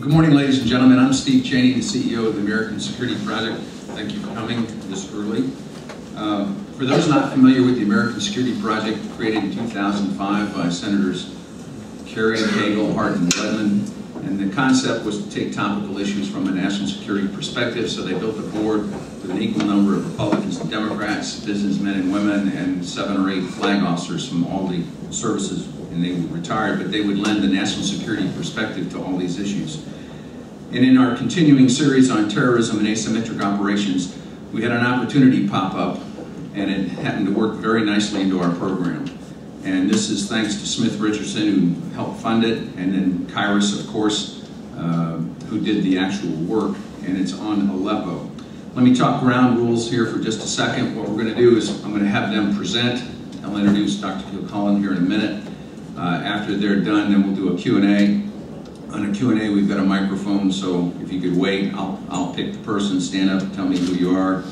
Good morning, ladies and gentlemen. I'm Steve Cheney, the CEO of the American Security Project. Thank you for coming this early. For those not familiar with the American Security Project, created in 2005 by Senators Kerry, Hagel, Hart, and Ledman, and the concept was to take topical issues from a national security perspective, so they built a board with an equal number of Republicans and Democrats, businessmen and women, and 7 or 8 flag officers from all the services, and they would retire, but they would lend the national security perspective to all these issues. And in our continuing series on terrorism and asymmetric operations, we had an opportunity pop up, and it happened to work very nicely into our program. And this is thanks to Smith Richardson, who helped fund it, and then Caerus, of course, who did the actual work, and it's on Aleppo. Let me talk ground rules here for just a second. What we're going to do is I'm going to have them present. I'll introduce Dr. Kilcullen here in a minute. After they're done, then we'll do a Q&A. On a Q&A, we've got a microphone, so if you could wait, I'll pick the person, stand up, tell me who you are,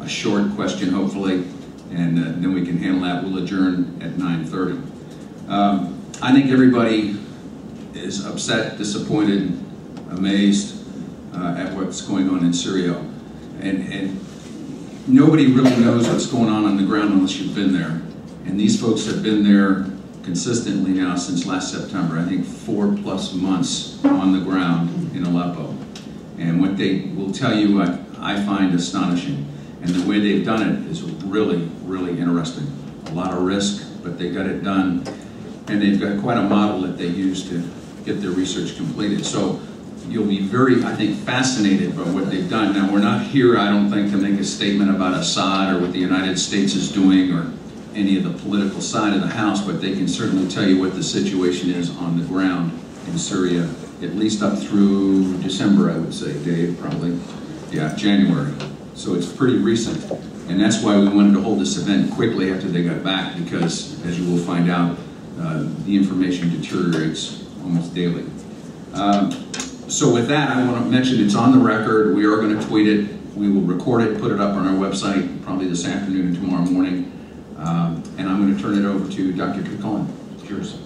a short question, hopefully, and then we can handle that. We'll adjourn at 9:30. I think everybody is upset, disappointed, amazed at what's going on in Syria. And nobody really knows what's going on the ground unless you've been there. And these folks have been there consistently now since last September. I think 4+ months on the ground in Aleppo. And what they will tell you, I find astonishing. And the way they've done it is really, really interesting. A lot of risk, but they got it done. And they've got quite a model that they use to get their research completed. So you'll be very, I think, fascinated by what they've done. Now, we're not here, I don't think, to make a statement about Assad or what the United States is doing or any of the political side of the house, but they can certainly tell you what the situation is on the ground in Syria, at least up through December, I would say, Dave, probably. Yeah, January. So it's pretty recent. And that's why we wanted to hold this event quickly after they got back, because, as you will find out, the information deteriorates almost daily. So with that, I want to mention it's on the record. We are going to tweet it. We will record it, put it up on our website, probably this afternoon and tomorrow morning. And I'm going to turn it over to Dr. Kilcullen. It's yours.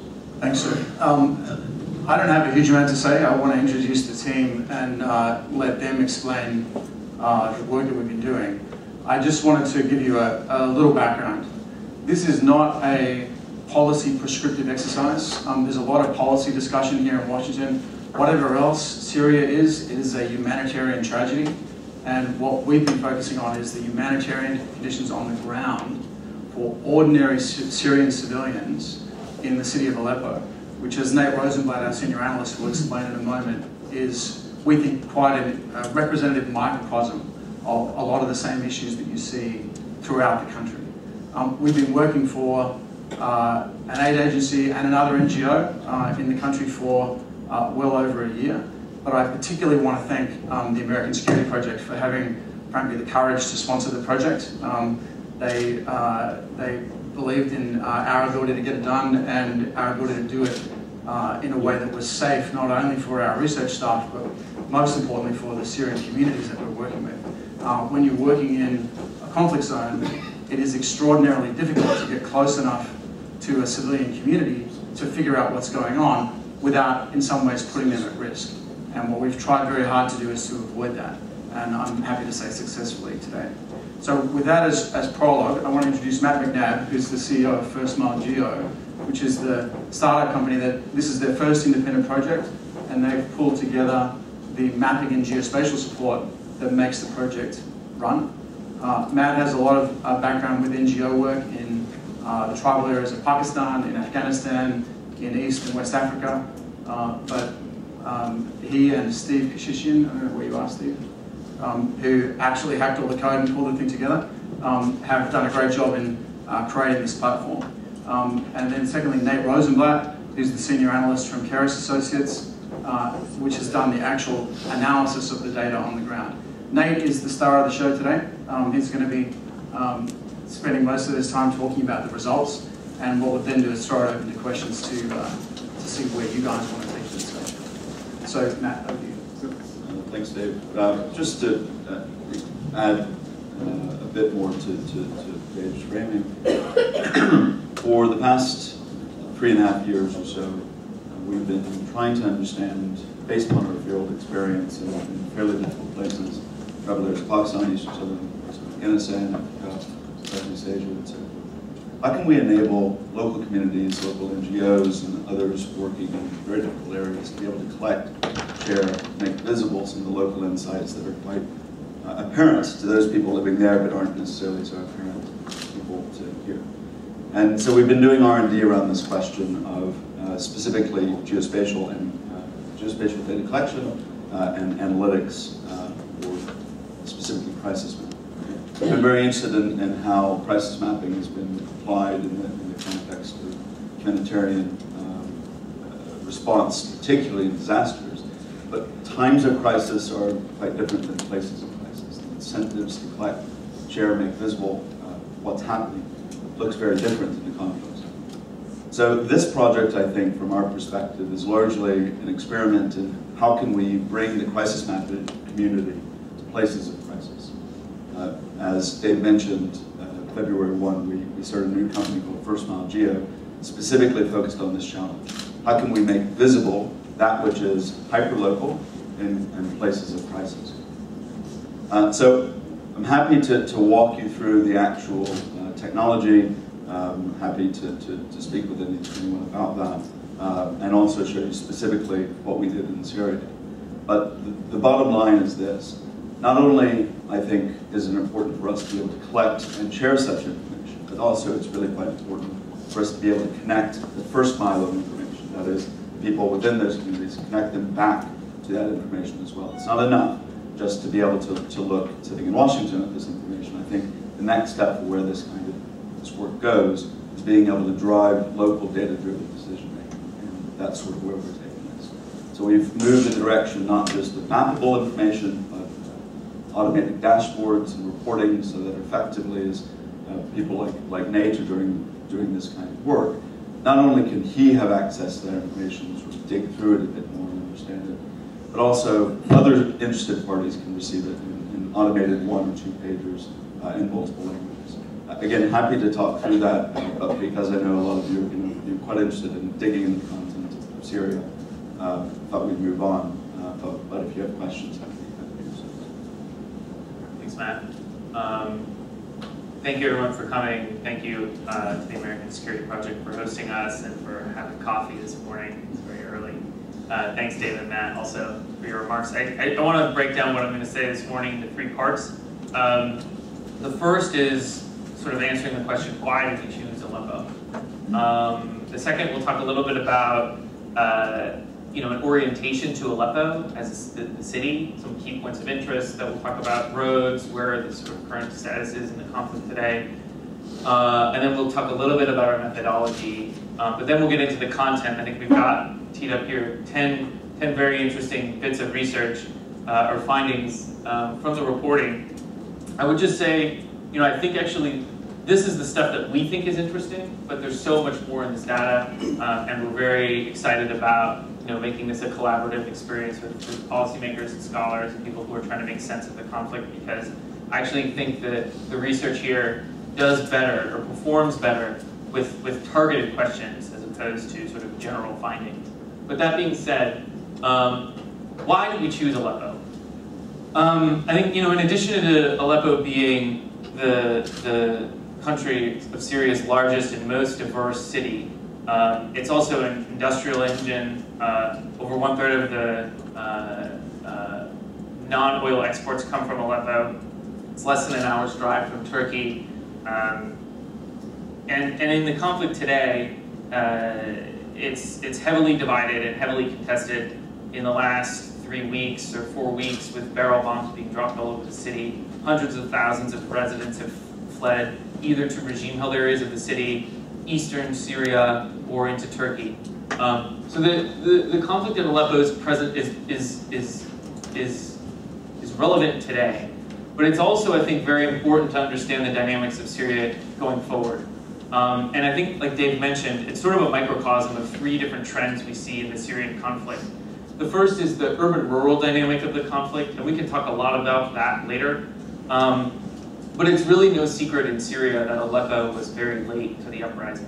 Thanks, sir. I don't have a huge amount to say. I want to introduce the team and let them explain the work that we've been doing. I just wanted to give you a little background. This is not a policy prescriptive exercise. There's a lot of policy discussion here in Washington. Whatever else Syria is a humanitarian tragedy. And what we've been focusing on is the humanitarian conditions on the ground for ordinary Syrian civilians in the city of Aleppo, which, as Nate Rosenblatt, our senior analyst, will explain in a moment, is, we think, quite a representative microcosm of a lot of the same issues that you see throughout the country. We've been working for an aid agency and another NGO in the country for well over a year, but I particularly want to thank the American Security Project for having, frankly, the courage to sponsor the project. They believed in our ability to get it done and our ability to do it in a way that was safe, not only for our research staff, but most importantly for the Syrian communities that we're working with. When you're working in a conflict zone, it is extraordinarily difficult to get close enough to a civilian community to figure out what's going on without, in some ways, putting them at risk. And what we've tried very hard to do is to avoid that. And I'm happy to say successfully today. So with that as prologue, I want to introduce Matt McNabb, who's the CEO of First Mile Geo, which is the startup company this is their first independent project, and they've pulled together the mapping and geospatial support that makes the project run. Matt has a lot of background with NGO work in the tribal areas of Pakistan, in Afghanistan, in East and West Africa, but he and Steve Kashishian, I don't know where you are, Steve, who actually hacked all the code and pulled the thing together, have done a great job in creating this platform. And then secondly, Nate Rosenblatt, who's the senior analyst from Caerus Associates, which has done the actual analysis of the data on the ground. Nate is the star of the show today. He's going to be spending most of his time talking about the results, and what we'll then do is throw it open to questions to see where you guys want to take this. So Matt, over to you. Thanks, Dave. Just to add a bit more to Dave's framing, for the past 3.5 years or so, we've been trying to understand based on our field experience in fairly difficult places. Travelers, Pakistan, Eastern Southern, Afghanistan, Africa, Southeast Asia, etc. How can we enable local communities, local NGOs, and others working in very difficult areas to be able to collect, share, make visible some of the local insights that are quite apparent to those people living there but aren't necessarily so apparent to people to hear? And so we've been doing R&D around this question of specifically geospatial and geospatial data collection and analytics for specifically crisis mapping. I've been very interested in how crisis mapping has been applied in the context of humanitarian response, particularly in disasters. But times of crisis are quite different than places of crisis. The incentives to collect, share, make visible what's happening looks very different in the conflict. So this project, I think, from our perspective, is largely an experiment in how can we bring the crisis mapping community to places of crisis. As Dave mentioned, February 1, we started a new company called First Mile Geo, specifically focused on this challenge. How can we make visible that which is hyper-local in places of crisis? So I'm happy to walk you through the actual technology. I'm happy to speak with anyone about that, and also show you specifically what we did in Syria. But the bottom line is this. Not only, I think, is it important for us to be able to collect and share such information, but also it's really quite important for us to be able to connect the first mile of information, that is, the people within those communities, connect them back to that information as well. It's not enough just to be able to look, sitting in Washington, at this information. I think the next step for where this kind of work goes is being able to drive local data-driven decision-making, and that's sort of where we're taking this. So we've moved in the direction not just of mappable information, but automated dashboards and reporting, so that effectively as people like Nate are doing this kind of work, not only can he have access to that information, sort of dig through it a bit more and understand it, but also other interested parties can receive it in automated 1 or 2 pagers in multiple languages. Again, happy to talk through that, but because I know a lot of you are going to be quite interested in digging into the content of Syria, thought we'd move on. But if you have questions, happy to do so. Thanks, Matt. Thank you, everyone, for coming. Thank you to the American Security Project for hosting us and for having coffee this morning. It's very early. Thanks, Dave and Matt, also for your remarks. I want to break down what I'm going to say this morning into 3 parts. The first is sort of answering the question, why did we choose Aleppo? The second, we'll talk a little bit about an orientation to Aleppo as the city, some key points of interest that we'll talk about, roads, where the sort of current status is in the conflict today. And then we'll talk a little bit about our methodology, but then we'll get into the content. I think we've got teed up here 10 very interesting bits of research or findings from the reporting. I would just say, I think actually this is the stuff that we think is interesting, but there's so much more in this data, and we're very excited about making this a collaborative experience with policymakers and scholars and people who are trying to make sense of the conflict, because I actually think that the research here does better or performs better with targeted questions as opposed to sort of general findings. But that being said, why did we choose Aleppo? I think, in addition to Aleppo being the country of Syria's largest and most diverse city, it's also an industrial engine. Over 1/3 of the non-oil exports come from Aleppo. It's less than an hour's drive from Turkey. And in the conflict today, it's heavily divided and heavily contested. In the last 3 weeks or 4 weeks, with barrel bombs being dropped all over the city, hundreds of thousands of residents have fled either to regime-held areas of the city, eastern Syria, or into Turkey. So the conflict in Aleppo is present is relevant today, but it's also, I think, very important to understand the dynamics of Syria going forward. And I think, like Dave mentioned, it's sort of a microcosm of 3 different trends we see in the Syrian conflict. The first is the urban-rural dynamic of the conflict, and we can talk a lot about that later. But it's really no secret in Syria that Aleppo was very late to the uprising.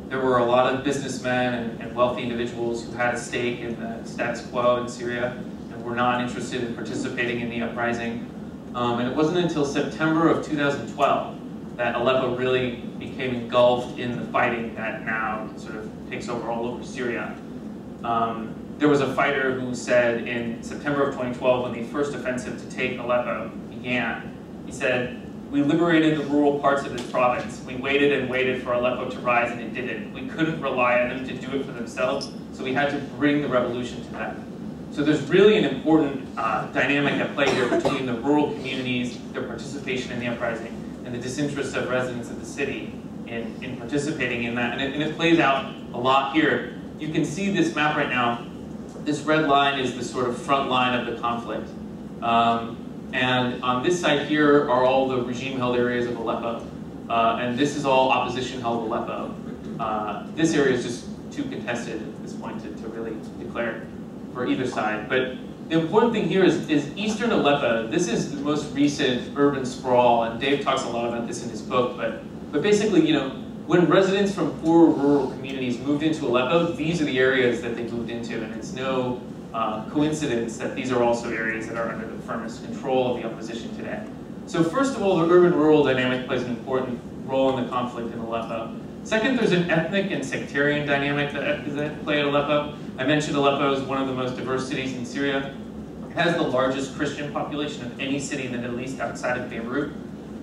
There were a lot of businessmen and wealthy individuals who had a stake in the status quo in Syria and were not interested in participating in the uprising. And it wasn't until September of 2012 that Aleppo really became engulfed in the fighting that now sort of takes over all over Syria. There was a fighter who said in September of 2012, when the first offensive to take Aleppo began, he said, "We liberated the rural parts of this province. We waited and waited for Aleppo to rise, and it didn't. We couldn't rely on them to do it for themselves, so we had to bring the revolution to them." So there's really an important dynamic at play here between the rural communities, their participation in the uprising, and the disinterest of residents of the city in participating in that. And it plays out a lot here. You can see this map right now. This red line is the sort of front line of the conflict. And on this side here are all the regime-held areas of Aleppo. And this is all opposition-held Aleppo. This area is just too contested at this point to really declare for either side. But the important thing here is eastern Aleppo. This is the most recent urban sprawl, and Dave talks a lot about this in his book. But basically, when residents from poor rural communities moved into Aleppo, these are the areas that they moved into, and it's no coincidence that these are also areas that are under the firmest control of the opposition today. So first of all, the urban-rural dynamic plays an important role in the conflict in Aleppo. Second, there's an ethnic and sectarian dynamic that is at play at Aleppo. I mentioned Aleppo is one of the most diverse cities in Syria. It has the largest Christian population of any city in the Middle East outside of Beirut.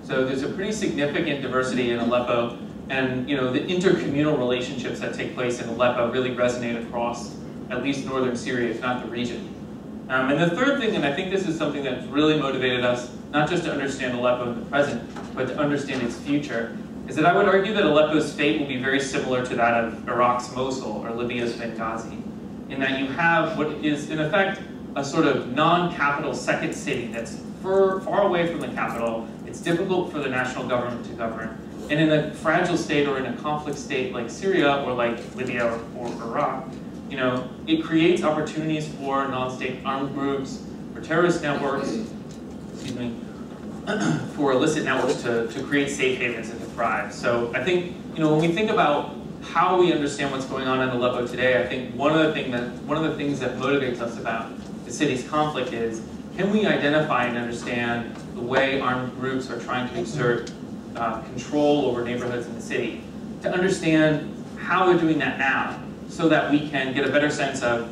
So there's a pretty significant diversity in Aleppo, and the intercommunal relationships that take place in Aleppo really resonate across at least northern Syria, if not the region. And the third thing, and I think this is something that's really motivated us, not just to understand Aleppo in the present, but to understand its future, is that I would argue that Aleppo's fate will be very similar to that of Iraq's Mosul or Libya's Benghazi, in that you have what is, in effect, a sort of non-capital second city that's far away from the capital. It's difficult for the national government to govern. And in a fragile state or in a conflict state like Syria or like Libya or Iraq, it creates opportunities for non-state armed groups, for terrorist networks, for illicit networks to create safe havens and to thrive. So I think, when we think about how we understand what's going on in Aleppo today, I think one of the things that motivates us about the city's conflict is, can we identify and understand the way armed groups are trying to exert control over neighborhoods in the city, to understand how they're doing that now, so that we can get a better sense of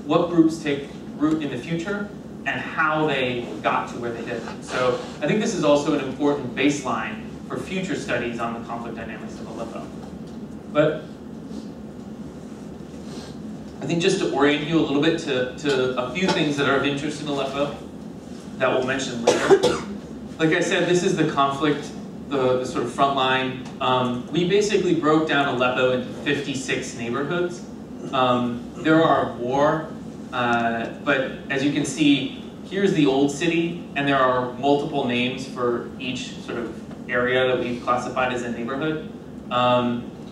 what groups take root in the future and how they got to where they did. So I think this is also an important baseline for future studies on the conflict dynamics of Aleppo. But I think just to orient you a little bit to a few things that are of interest in Aleppo that we'll mention later. Like I said, this is the conflict, the sort of front line. We basically broke down Aleppo into 56 neighborhoods. There are more, but as you can see, here's the old city, and there are multiple names for each sort of area that we've classified as a neighborhood.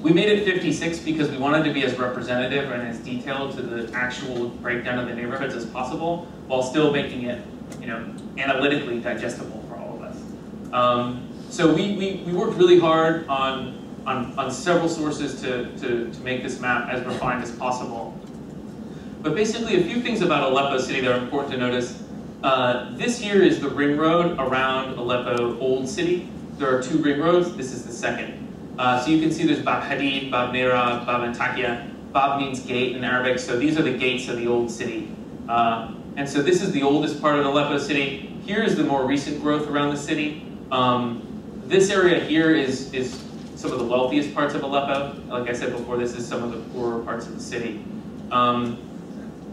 We made it 56 because we wanted to be as representative and as detailed to the actual breakdown of the neighborhoods as possible, while still making it, analytically digestible for all of us. So we worked really hard on several sources to make this map as refined as possible. But basically, a few things about Aleppo City that are important to notice. This here is the ring road around Aleppo Old City. There are 2 ring roads. This is the second. So you can see there's Bab Hadid, Bab Nera, Bab Antakya. Bab means gate in Arabic, so these are the gates of the old city. And so this is the oldest part of Aleppo City. Here is the more recent growth around the city. This area here is some of the wealthiest parts of Aleppo. Like I said before, this is some of the poorer parts of the city. A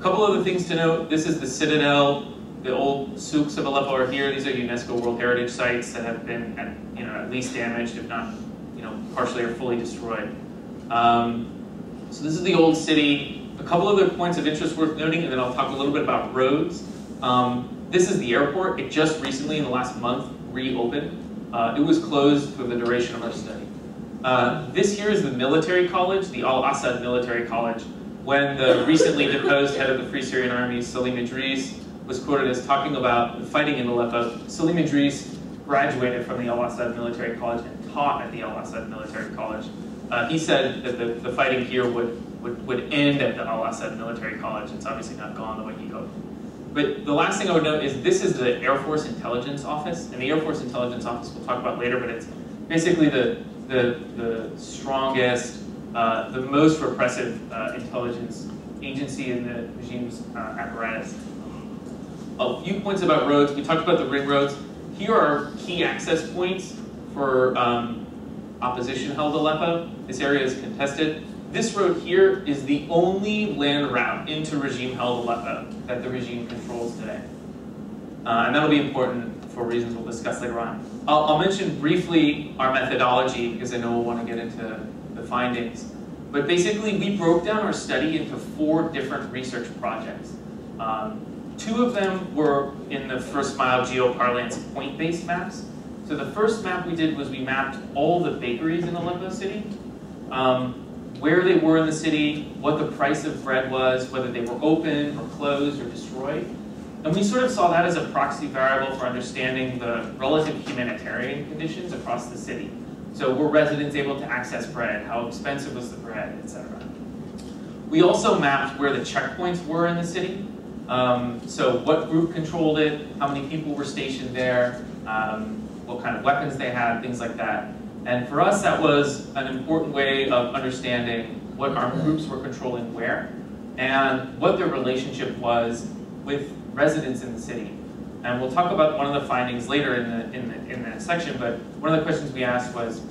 couple other things to note. This is the citadel. The old souks of Aleppo are here. These are UNESCO World Heritage Sites that have been at least damaged, if not partially or fully destroyed. So this is the old city. A couple other points of interest worth noting, and then I'll talk a little bit about roads. This is the airport. It just recently, in the last month, reopened. It was closed for the duration of our study. This here is the military college, the Al-Assad Military College. When the recently deposed head of the Free Syrian Army, Salim Idris, was quoted as talking about the fighting in Aleppo, Salim Idris graduated from the Al-Assad Military College and taught at the Al-Assad Military College. He said that the fighting here would end at the Al-Assad Military College. It's obviously not gone the way he hoped. But the last thing I would note is this is the Air Force Intelligence Office, and the Air Force Intelligence Office we'll talk about later, but it's basically the strongest, the most repressive intelligence agency in the regime's apparatus. A few points about roads. We talked about the ring roads. Here are key access points for opposition-held Aleppo. This area is contested. This road here is the only land route into regime-held Aleppo that the regime controls today. And that'll be important for reasons we'll discuss later on. I'll mention briefly our methodology, because I know we'll want to get into the findings. But basically, we broke down our study into 4 different research projects. 2 of them were in the first mile geoparlance point-based maps. So the first map we did was we mapped all the bakeries in Aleppo city, where they were in the city, what the price of bread was, whether they were open or closed or destroyed. And we sort of saw that as a proxy variable for understanding the relative humanitarian conditions across the city. So were residents able to access bread? How expensive was the bread, etc. We also mapped where the checkpoints were in the city. So what group controlled it, how many people were stationed there, what kind of weapons they had, things like that. And for us, that was an important way of understanding what armed groups were controlling where, and what their relationship was with residents in the city. And we'll talk about one of the findings later in the section, but one of the questions we asked was,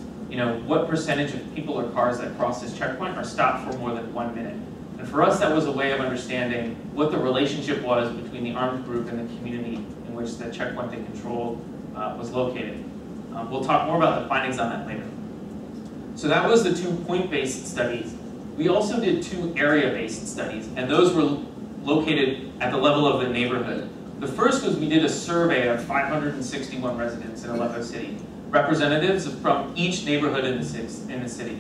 what percentage of people or cars that cross this checkpoint are stopped for more than 1 minute? And for us, that was a way of understanding what the relationship was between the armed group and the community in which the checkpoint they controlled was located. We'll talk more about the findings on that later. So that was the 2 point-based studies. We also did 2 area-based studies, and those were located at the level of the neighborhood. The first was we did a survey of 561 residents in Aleppo city, representatives from each neighborhood in the city.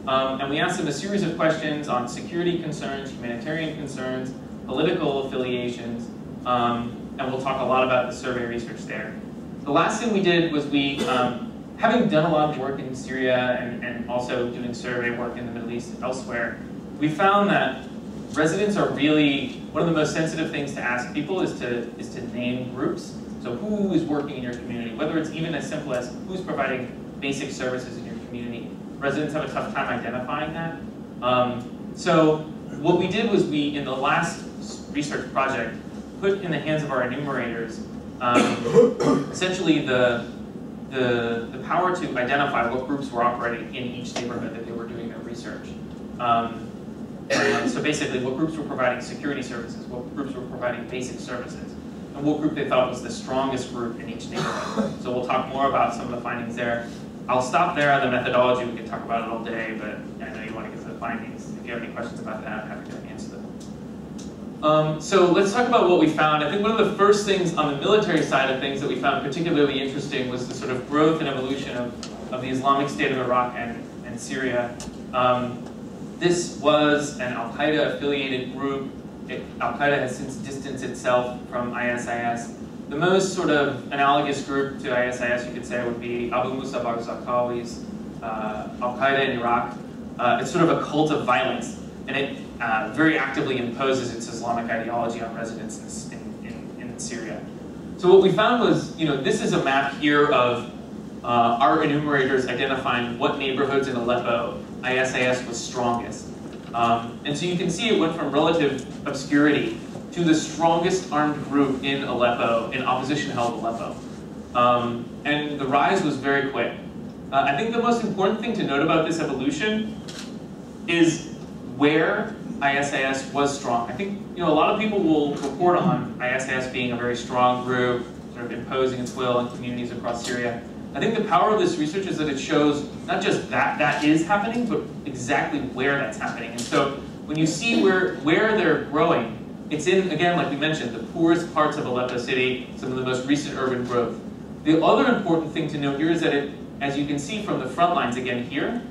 And we asked them a series of questions on security concerns, humanitarian concerns, political affiliations, and we'll talk a lot about the survey research there. The last thing we did was we, having done a lot of work in Syria and also doing survey work in the Middle East and elsewhere, we found that residents are really, one of the most sensitive things to ask people is to name groups. So who is working in your community, whether it's even as simple as who's providing basic services in your community. Residents have a tough time identifying that. So what we did was we, in the last research project, put in the hands of our enumerators essentially the power to identify what groups were operating in each neighborhood that they were doing their research. So basically, what groups were providing security services, what groups were providing basic services, and what group they thought was the strongest group in each neighborhood. So we'll talk more about some of the findings there. I'll stop there on the methodology. We could talk about it all day, but I know you want to get to the findings. If you have any questions about that, I'm happy to answer them. So let's talk about what we found. I think one of the first things on the military side of things that we found particularly interesting was the sort of growth and evolution of the Islamic State of Iraq and Syria. This was an al-Qaeda affiliated group. Al-Qaeda has since distanced itself from ISIS. The most sort of analogous group to ISIS, you could say, would be Abu Musab al-Zarqawi's Al-Qaeda in Iraq. It's sort of a cult of violence, and it very actively imposes its Islamic ideology on residents in Syria. So what we found was, this is a map here of our enumerators identifying what neighborhoods in Aleppo ISIS was strongest. And so you can see it went from relative obscurity to the strongest armed group in Aleppo, in opposition-held Aleppo. And the rise was very quick. I think the most important thing to note about this evolution is where ISIS was strong. I think a lot of people will report on ISIS being a very strong group, sort of imposing its will on communities across Syria. I think the power of this research is that it shows not just that is happening, but exactly where that's happening. And so when you see where they're growing, it's in, again, like we mentioned, the poorest parts of Aleppo city, some of the most recent urban growth. The other important thing to note here is that it, as you can see from the front lines again here,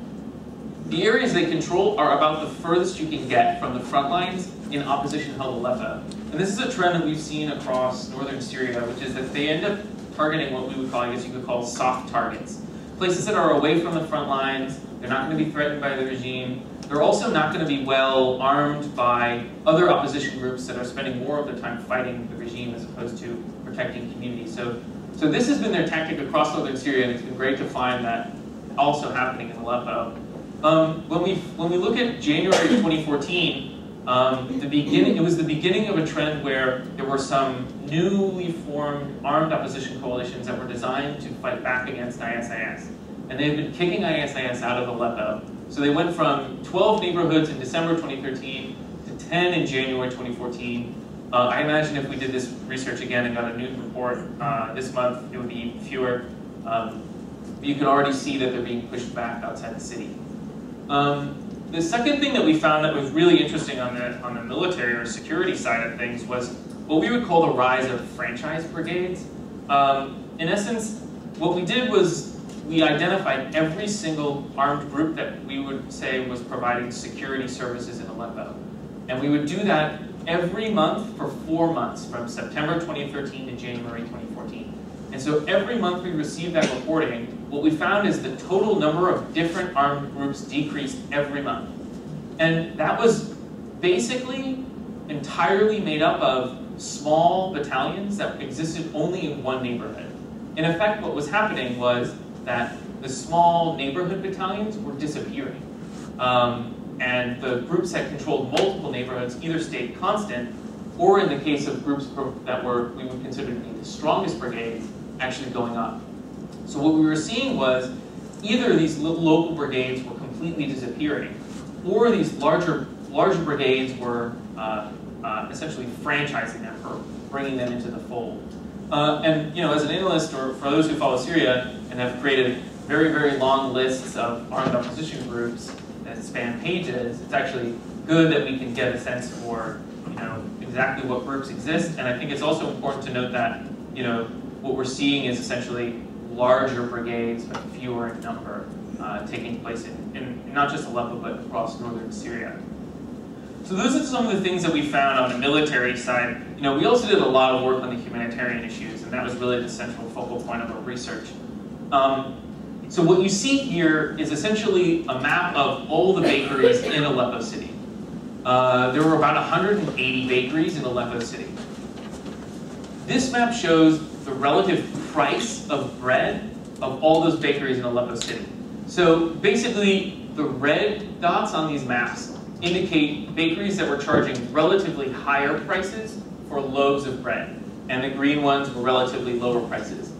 the areas they control are about the furthest you can get from the front lines in opposition-held Aleppo. And this is a trend that we've seen across northern Syria, which is that they end up targeting what we would call, I guess you could call, soft targets. places that are away from the front lines. They're not going to be threatened by the regime. They're also not going to be well armed by other opposition groups that are spending more of their time fighting the regime as opposed to protecting communities. So this has been their tactic across northern Syria, and it's been great to find that also happening in Aleppo. When we look at January of 2014, it was the beginning of a trend where there were some newly formed armed opposition coalitions that were designed to fight back against ISIS. And they've been kicking ISIS out of Aleppo. So they went from 12 neighborhoods in December 2013 to 10 in January 2014. I imagine if we did this research again and got a new report this month, it would be fewer. You can already see that they're being pushed back outside the city. The second thing that we found that was really interesting on the military or security side of things was what we would call the rise of franchise brigades. In essence, what we did was we identified every single armed group that we would say was providing security services in Aleppo. And we would do that every month for 4 months, from September 2013 to January 2014. And so every month we received that reporting, what we found is the total number of different armed groups decreased every month. And that was basically entirely made up of small battalions that existed only in one neighborhood. In effect, what was happening was that the small neighborhood battalions were disappearing. And the groups that controlled multiple neighborhoods either stayed constant, or in the case of groups that we would consider to be the strongest brigades, actually going up. So what we were seeing was either these local brigades were completely disappearing, or these larger brigades were essentially franchising them, or bringing them into the fold. And as an analyst, or for those who follow Syria and have created very, very long lists of armed opposition groups that span pages, it's actually good that we can get a sense for exactly what groups exist. And I think it's also important to note that what we're seeing is essentially larger brigades, but fewer in number, taking place in not just Aleppo, but across northern Syria. So those are some of the things that we found on the military side. We also did a lot of work on the humanitarian issues, and that was really the central focal point of our research. So what you see here is essentially a map of all the bakeries in Aleppo City. There were about 180 bakeries in Aleppo City. This map shows the relative price of bread of all those bakeries in Aleppo City. So basically, the red dots on these maps indicate bakeries that were charging relatively higher prices for loaves of bread, and the green ones were relatively lower prices.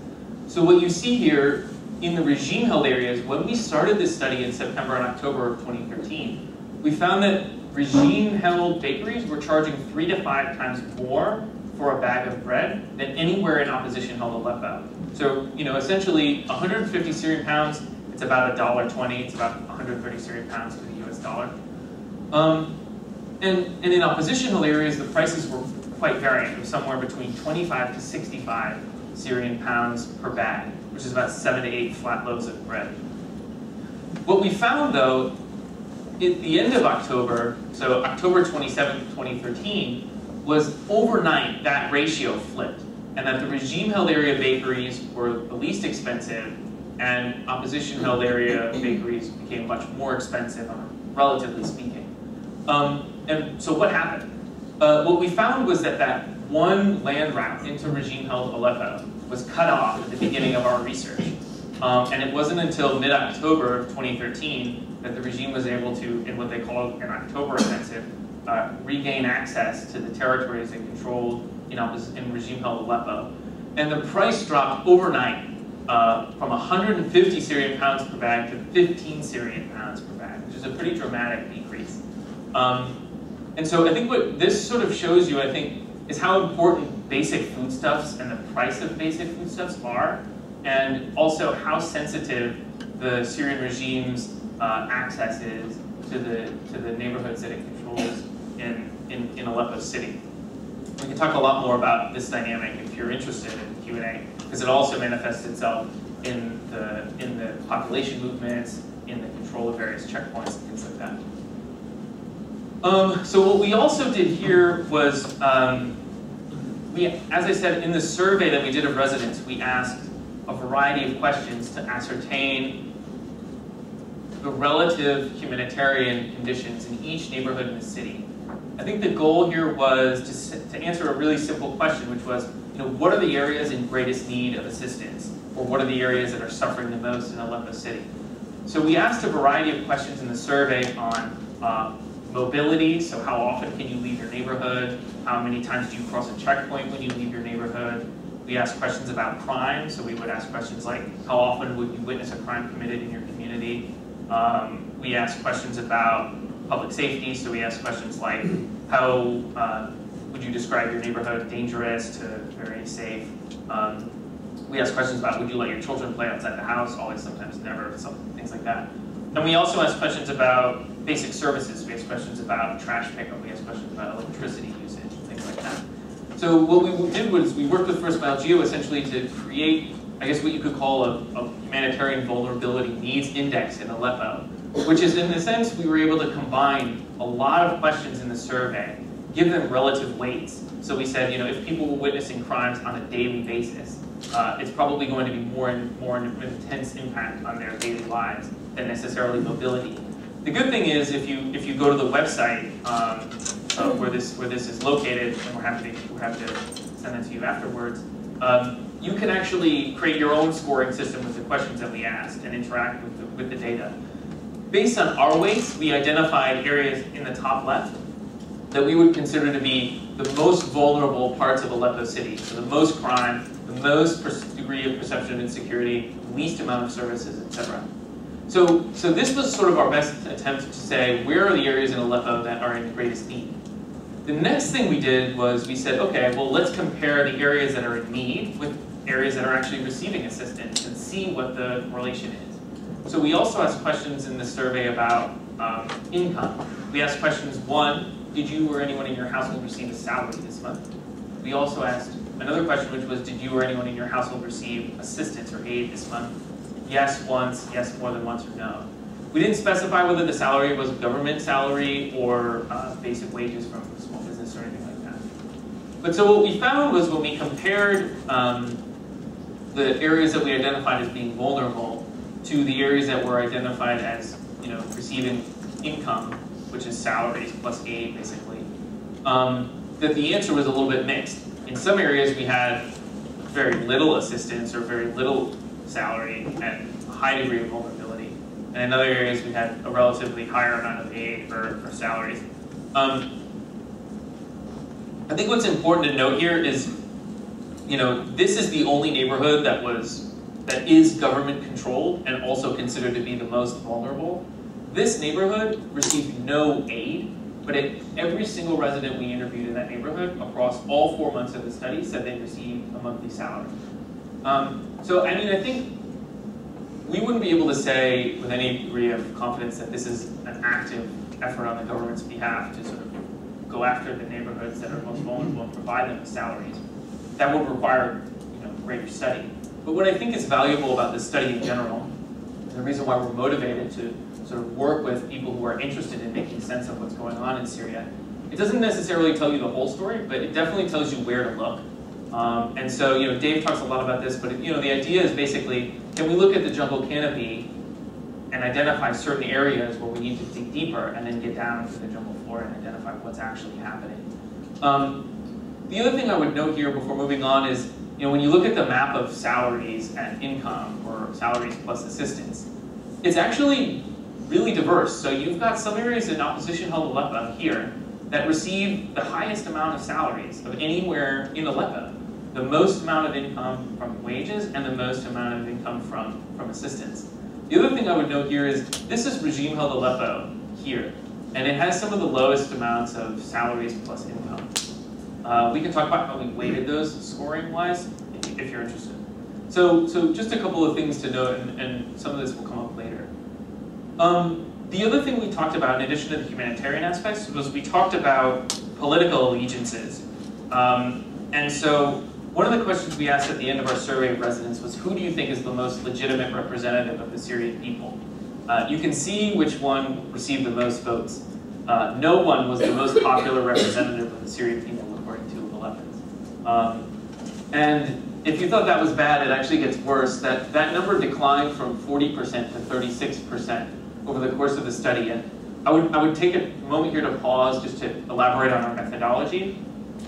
So what you see here in the regime-held areas, when we started this study in September and October of 2013, we found that regime-held bakeries were charging 3 to 5 times more for a bag of bread than anywhere in opposition-held Aleppo. So, essentially, 150 Syrian pounds, it's about $1.20. It's about 130 Syrian pounds to the US dollar. And in opposition-held areas, the prices were quite variant. It was somewhere between 25 to 65 Syrian pounds per bag, which is about 7 to 8 flat loaves of bread. What we found, though, at the end of October, so October 27, 2013, was overnight that ratio flipped, and that the regime-held area bakeries were the least expensive, and opposition-held area bakeries became much more expensive, relatively speaking. And so what happened? What we found was that one land route into regime-held Aleppo was cut off at the beginning of our research. And it wasn't until mid-October of 2013 that the regime was able to, in what they called an October offensive, regain access to the territories they controlled in regime-held Aleppo. And the price dropped overnight from 150 Syrian pounds per bag to 15 Syrian pounds per bag, which is a pretty dramatic decrease. And so I think what this sort of shows you, I think, is how important basic foodstuffs and the price of basic foodstuffs are, and also how sensitive the Syrian regime's access is to the neighborhoods that it controls in Aleppo City. We can talk a lot more about this dynamic if you're interested in Q&A, because it also manifests itself in the population movements, in the control of various checkpoints and things like that. So what we also did here was, as I said, in the survey that we did of residents, we asked a variety of questions to ascertain the relative humanitarian conditions in each neighborhood in the city. I think the goal here was to answer a really simple question, which was, what are the areas in greatest need of assistance? Or what are the areas that are suffering the most in Aleppo City? So we asked a variety of questions in the survey on mobility, so how often can you leave your neighborhood? How many times do you cross a checkpoint when you leave your neighborhood? We asked questions about crime, so we would ask questions like, how often would you witness a crime committed in your community? We asked questions about public safety, so we asked questions like, how would you describe your neighborhood dangerous to very safe? We asked questions about, would you let your children play outside the house? Always, sometimes never, things like that. And we also asked questions about basic services. We asked questions about trash pickup. We asked questions about electricity usage, things like that. So what we did was we worked with First Mile Geo essentially to create, I guess what you could call a humanitarian vulnerability needs index in Aleppo, which is, in a sense, we were able to combine a lot of questions in the survey, give them relative weights. So we said, if people were witnessing crimes on a daily basis, it's probably going to be more intense impact on their daily lives than necessarily mobility. The good thing is, if you go to the website where this is located, and we're happy to send that to you afterwards, you can actually create your own scoring system with the questions that we asked and interact with the data. Based on our weights, we identified areas in the top left that we would consider to be the most vulnerable parts of Aleppo City. So the most crime, the most degree of perception of insecurity, the least amount of services, etc. So this was sort of our best attempt to say, where are the areas in Aleppo that are in the greatest need? The next thing we did was we said, okay, well, let's compare the areas that are in need with areas that are actually receiving assistance and see what the relation is. So we also asked questions in the survey about income. We asked questions, one, did you or anyone in your household receive a salary this month? We also asked another question, which was, did you or anyone in your household receive assistance or aid this month? Yes, once, yes, more than once, or no. We didn't specify whether the salary was government salary or basic wages from small business or anything like that. But so what we found was when we compared the areas that we identified as being vulnerable to the areas that were identified as receiving income, which is salaries plus aid, basically, that the answer was a little bit mixed. In some areas, we had very little assistance or very little salary and a high degree of vulnerability. And in other areas, we had a relatively higher amount of aid or salaries. I think what's important to note here is, this is the only neighborhood that is government controlled and also considered to be the most vulnerable. This neighborhood received no aid, but every single resident we interviewed in that neighborhood across all 4 months of the study said they received a monthly salary. So I think we wouldn't be able to say with any degree of confidence that this is an active effort on the government's behalf to sort of go after the neighborhoods that are most vulnerable and provide them with salaries. That would require greater study. But what I think is valuable about this study in general, and the reason why we're motivated to sort of work with people who are interested in making sense of what's going on in Syria, it doesn't necessarily tell you the whole story, but it definitely tells you where to look. And so, Dave talks a lot about this, but the idea is basically, can we look at the jungle canopy and identify certain areas where we need to dig deeper, and then get down to the jungle floor and identify what's actually happening. The other thing I would note here before moving on is, when you look at the map of salaries and income, or salaries plus assistance, it's actually really diverse. So you've got some areas in opposition-held Aleppo here that receive the highest amount of salaries of anywhere in Aleppo. The most amount of income from wages and the most amount of income from assistance. The other thing I would note here is this is regime-held Aleppo here, and it has some of the lowest amounts of salaries plus income. We can talk about how we weighted those scoring-wise if you're interested. So just a couple of things to note, and some of this will come up later. The other thing we talked about, in addition to the humanitarian aspects, was we talked about political allegiances. And so one of the questions we asked at the end of our survey of residents was, who do you think is the most legitimate representative of the Syrian people? You can see which one received the most votes. No one was the most popular representative of the Syrian people, according to Aleppans. And if you thought that was bad, it actually gets worse. That number declined from 40% to 36% over the course of the study. And I would take a moment here to pause just to elaborate on our methodology.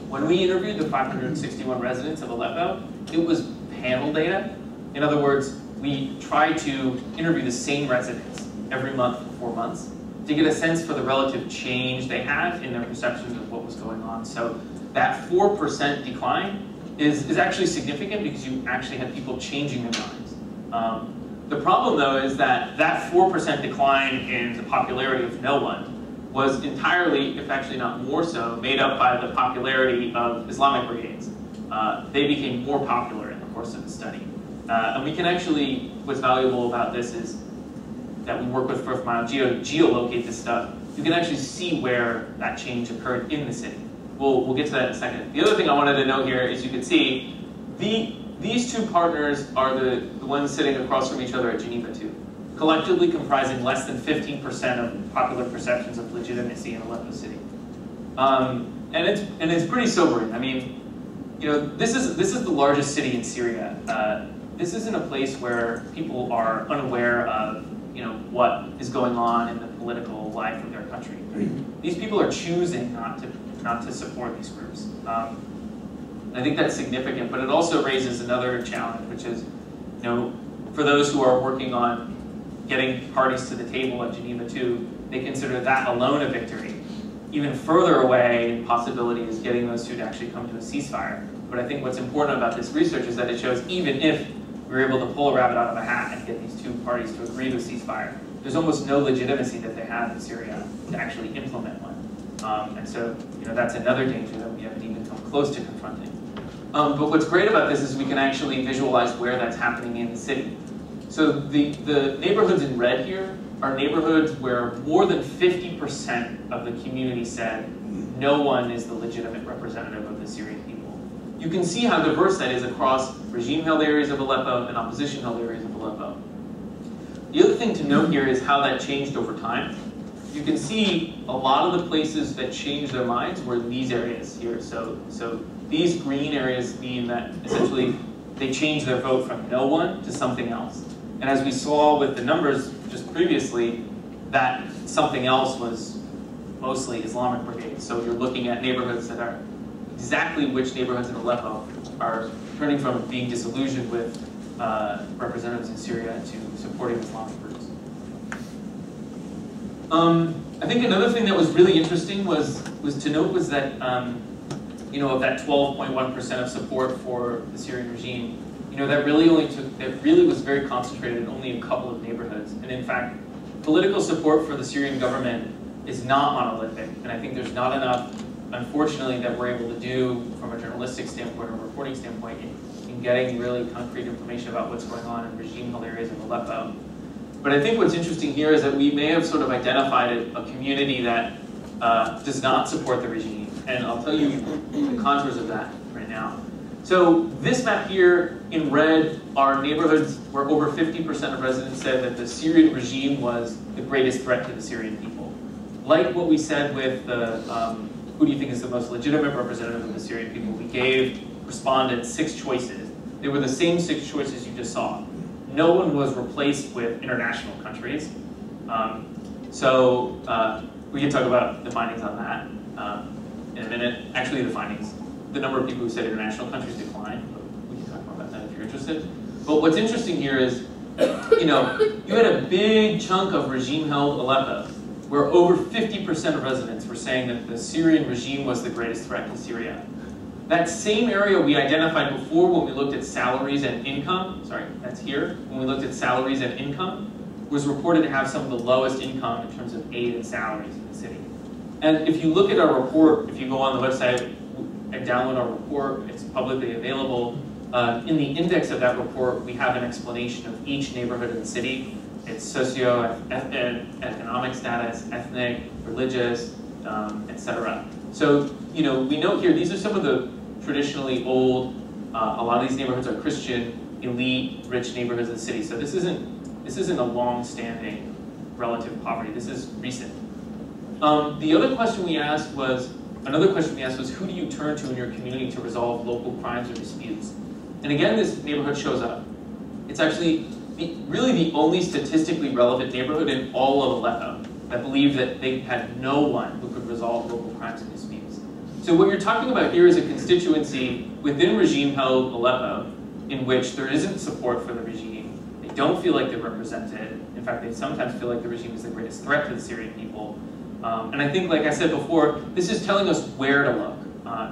When we interviewed the 561 residents of Aleppo, it was panel data. In other words, we tried to interview the same residents every month for 4 months to get a sense for the relative change they had in their perceptions of what was going on. So that 4% decline is actually significant because you actually had people changing their minds. The problem, though, is that 4% decline in the popularity of no one was entirely, if actually not more so, made up by the popularity of Islamic brigades. They became more popular in the course of the study. And we can actually, what's valuable about this is that we work with first mile geolocate this stuff. You can actually see where that change occurred in the city. We'll get to that in a second. The other thing I wanted to note here is you can see these two partners are the ones sitting across from each other at Geneva 2, collectively comprising less than 15% of popular perceptions of legitimacy in Aleppo City. And it's pretty sobering. I mean, you know, this is the largest city in Syria. This isn't a place where people are unaware of, you know, what is going on in the political life of their country. These people are choosing not to support these groups. I think that's significant, but it also raises another challenge, which is, you know, for those who are working on getting parties to the table at Geneva 2, they consider that alone a victory. Even further away, possibility is getting those two to actually come to a ceasefire. But I think what's important about this research is that it shows even if we were able to pull a rabbit out of a hat and get these two parties to agree to a ceasefire, there's almost no legitimacy that they have in Syria to actually implement one. And so, you know, that's another danger that we haven't even come close to confronting. But what's great about this is we can actually visualize where that's happening in the city. So the neighborhoods in red here are neighborhoods where more than 50% of the community said no one is the legitimate representative of the Syrian people. You can see how diverse that is across regime-held areas of Aleppo and opposition-held areas of Aleppo. The other thing to note here is how that changed over time. You can see a lot of the places that changed their minds were these areas here. So these green areas mean that essentially they changed their vote from no one to something else. And as we saw with the numbers just previously, that something else was mostly Islamic brigades. So you're looking at neighborhoods that are exactly which neighborhoods in Aleppo are turning from being disillusioned with representatives in Syria to supporting Islamic groups. I think another thing that was really interesting was to note was that you know, of that 12.1% of support for the Syrian regime, you know, that really was very concentrated in only a couple of neighborhoods. And in fact, political support for the Syrian government is not monolithic. And I think there's not enough, unfortunately, that we're able to do from a journalistic standpoint or reporting standpoint in getting really concrete information about what's going on in regime-held areas of Aleppo. But I think what's interesting here is that we may have sort of identified a community that does not support the regime. And I'll tell you the contours of that right now. So this map here in red are neighborhoods where over 50% of residents said that the Syrian regime was the greatest threat to the Syrian people. Like what we said with the, who do you think is the most legitimate representative of the Syrian people, we gave respondents 6 choices. They were the same 6 choices you just saw. No one was replaced with international countries. We can talk about the findings on that in a minute. Actually, the findings, the number of people who said international countries declined, but we can talk more about that if you're interested. But what's interesting here is, you know, you had a big chunk of regime-held Aleppo, where over 50% of residents were saying that the Syrian regime was the greatest threat to Syria. That same area we identified before when we looked at salaries and income, sorry, that's here, when we looked at salaries and income, was reported to have some of the lowest income in terms of aid and salaries in the city. And if you look at our report, if you go on the website and download our report, it's publicly available. In the index of that report, we have an explanation of each neighborhood in the city, its socio-economic status, ethnic, religious, etc. So, you know, we note here, these are some of the traditionally old, a lot of these neighborhoods are Christian, elite, rich neighborhoods in the city. So this isn't a long-standing relative poverty. This is recent. Another question we asked was, who do you turn to in your community to resolve local crimes or disputes? And again, this neighborhood shows up. It's actually really the only statistically relevant neighborhood in all of Aleppo that believed that they had no one who could resolve local crimes and disputes. So what you're talking about here is a constituency within regime-held Aleppo in which there isn't support for the regime. They don't feel like they're represented. In fact, they sometimes feel like the regime is the greatest threat to the Syrian people. And I think, like I said before, this is telling us where to look.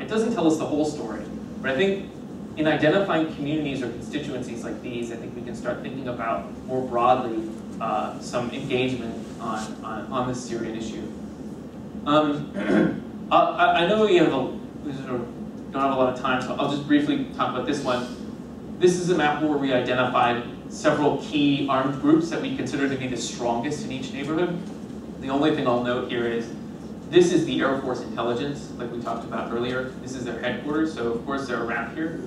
It doesn't tell us the whole story, but I think in identifying communities or constituencies like these, I think we can start thinking about more broadly some engagement on this Syrian issue. I know we don't have a lot of time, so I'll just briefly talk about this one. This is a map where we identified several key armed groups that we consider to be the strongest in each neighborhood. The only thing I'll note here is this is the Air Force intelligence, like we talked about earlier. This is their headquarters, so of course they're around here.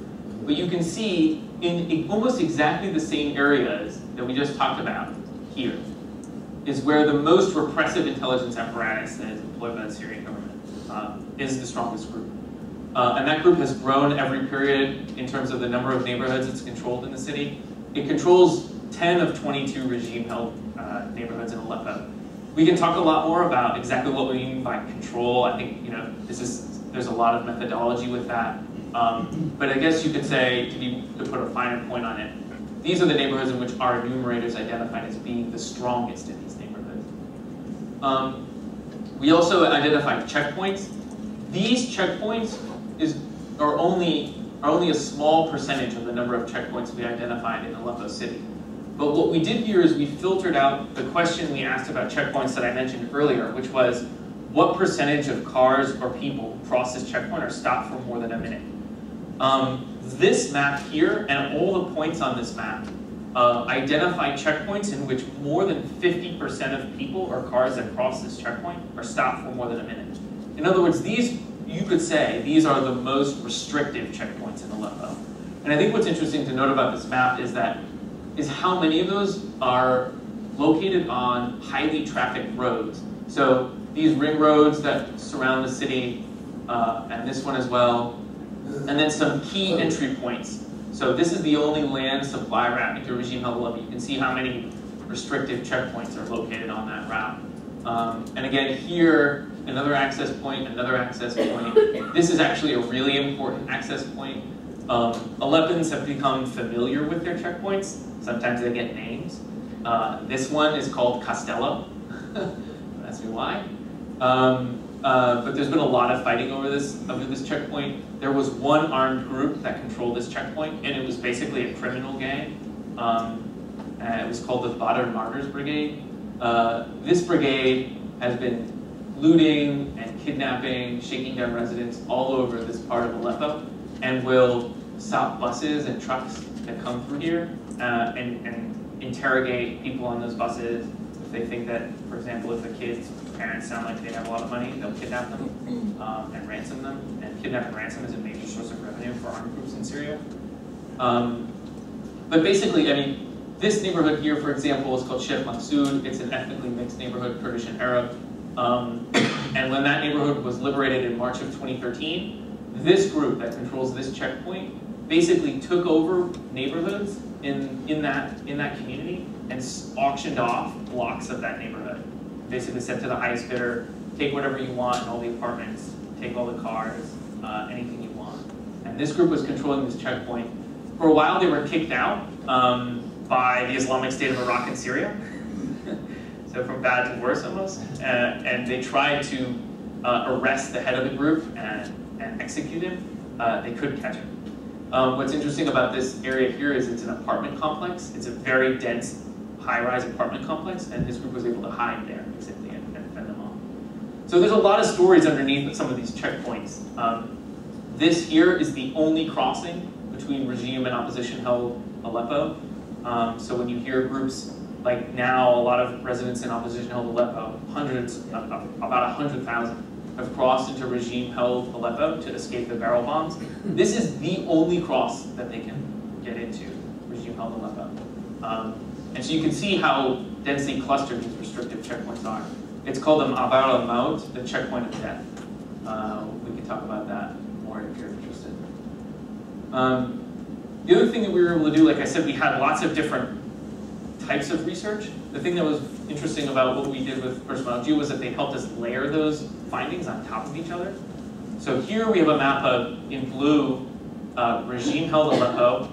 But you can see in almost exactly the same areas that we just talked about here is where the most repressive intelligence apparatus that is employed by the Syrian government is the strongest group. And that group has grown every period in terms of the number of neighborhoods it's controlled in the city. It controls 10 of 22 regime-held neighborhoods in Aleppo. We can talk a lot more about exactly what we mean by control. I think there's a lot of methodology with that. But I guess you could say, to put a finer point on it, these are the neighborhoods in which our enumerators identified as being the strongest in these neighborhoods. We also identified checkpoints. These checkpoints are only a small percentage of the number of checkpoints we identified in Aleppo City. But what we did here is we filtered out the question we asked about checkpoints that I mentioned earlier, which was, what percentage of cars or people cross this checkpoint or stop for more than a minute? This map here and all the points on this map identify checkpoints in which more than 50% of people or cars that cross this checkpoint are stopped for more than a minute. In other words, these, you could say, these are the most restrictive checkpoints in Aleppo. And I think what's interesting to note about this map is how many of those are located on highly trafficked roads. So these ring roads that surround the city, and this one as well, and then some key entry points. So this is the only land supply route into regime-held Aleppo. You can see how many restrictive checkpoints are located on that route. And again, here, another access point, another access point. This is actually a really important access point. Aleppans have become familiar with their checkpoints. Sometimes they get names. This one is called Castello. That's why. But there's been a lot of fighting over this checkpoint. There was one armed group that controlled this checkpoint, and it was basically a criminal gang. It was called the Badr Martyrs Brigade. This brigade has been looting and kidnapping, shaking down residents all over this part of Aleppo, and will stop buses and trucks that come through here and interrogate people on those buses. If they think that, for example, if the kids' parents sound like they have a lot of money, they'll kidnap them and ransom them. And kidnap and ransom is a major source of revenue for armed groups in Syria. But basically, I mean, this neighborhood here, for example, is called Sheikh Maksud. It's an ethnically mixed neighborhood, Kurdish and Arab. And when that neighborhood was liberated in March of 2013, this group that controls this checkpoint basically took over neighborhoods in that community and auctioned off blocks of that neighborhood. Basically said to the highest bidder, take whatever you want in all the apartments, take all the cars, anything you want. And this group was controlling this checkpoint. For a while, they were kicked out by the Islamic State of Iraq and Syria. So from bad to worse almost. And they tried to arrest the head of the group and execute him. They couldn't catch him. What's interesting about this area here is it's an apartment complex. It's a very dense, high-rise apartment complex, and this group was able to hide there, basically, and fend them off. So there's a lot of stories underneath some of these checkpoints. This here is the only crossing between regime and opposition-held Aleppo. So when you hear groups like now, a lot of residents in opposition-held Aleppo, about 100,000, have crossed into regime-held Aleppo to escape the barrel bombs. This is the only cross that they can get into, regime-held Aleppo. And so you can see how densely clustered these restrictive checkpoints are. It's called the Abar al-Maut, the checkpoint of death. We can talk about that more if you're interested. The other thing that we were able to do, like I said, we had lots of different types of research. The thing that was interesting about what we did with Rosenblatt was that they helped us layer those findings on top of each other. So here we have a map of, in blue, regime-held Aleppo.